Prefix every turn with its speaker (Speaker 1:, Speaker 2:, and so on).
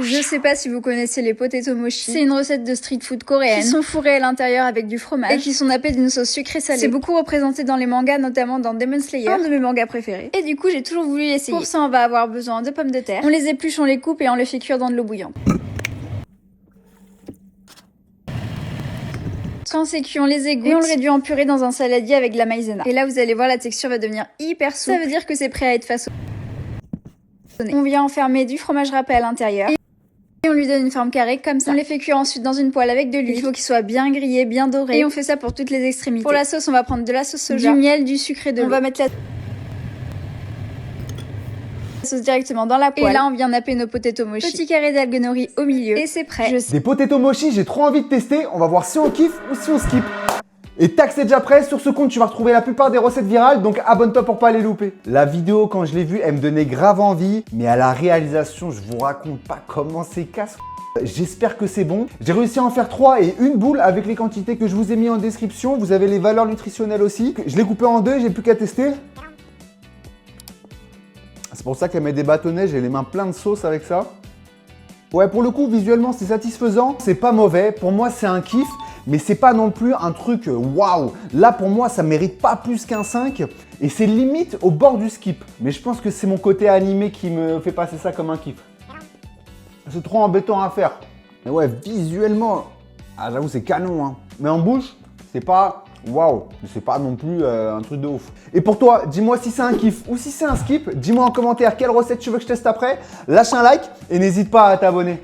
Speaker 1: Je sais pas si vous connaissez les potato mochi. C'est une recette de street food coréenne qui sont fourrés à l'intérieur avec du fromage et qui sont nappés d'une sauce sucrée salée. C'est beaucoup représenté dans les mangas, notamment dans Demon Slayer, un de mes mangas préférés. Et du coup, j'ai toujours voulu l'essayer. Pour ça, on va avoir besoin de pommes de terre. On les épluche, on les coupe et on les fait cuire dans de l'eau bouillante. Quand c'est cuit, on les égoutte et on le réduit en purée dans un saladier avec de la maïzena. Et là, vous allez voir, la texture va devenir hyper souple. Ça veut dire que c'est prêt à être façonné. On vient enfermer du fromage râpé à l'intérieur. Et on lui donne une forme carrée comme ça. On les fait cuire ensuite dans une poêle avec de l'huile. Il faut qu'ils soient bien grillés, bien dorés. Et on fait ça pour toutes les extrémités. Pour la sauce, on va prendre de la sauce soja, du miel, du sucre et de l'eau. On va mettre la sauce directement dans la poêle. Et là, on vient napper nos potato mochi. Petit carré d'algues nori au milieu. Et c'est prêt.
Speaker 2: Des potato mochi, j'ai trop envie de tester. On va voir si on kiffe ou si on skip. Et tac, c'est déjà prêt. Sur ce compte, tu vas retrouver la plupart des recettes virales, donc abonne-toi pour pas les louper. La vidéo, quand je l'ai vue, elle me donnait grave envie, mais à la réalisation, je vous raconte pas comment c'est casse. J'espère que c'est bon. J'ai réussi à en faire 3 et une boule avec les quantités que je vous ai mis en description. Vous avez les valeurs nutritionnelles aussi. Je l'ai coupé en 2, j'ai plus qu'à tester. C'est pour ça qu'elle met des bâtonnets, j'ai les mains pleines de sauce avec ça. Ouais, pour le coup, visuellement, c'est satisfaisant. C'est pas mauvais. Pour moi, c'est un kiff. Mais c'est pas non plus un truc waouh. Là, pour moi, ça mérite pas plus qu'un 5. Et c'est limite au bord du skip. Mais je pense que c'est mon côté animé qui me fait passer ça comme un kiff. C'est trop embêtant à faire. Mais ouais, visuellement, ah, j'avoue, c'est canon. Hein. Mais en bouche, c'est pas waouh. C'est pas non plus un truc de ouf. Et pour toi, dis-moi si c'est un kiff ou si c'est un skip. Dis-moi en commentaire quelle recette tu veux que je teste après. Lâche un like et n'hésite pas à t'abonner.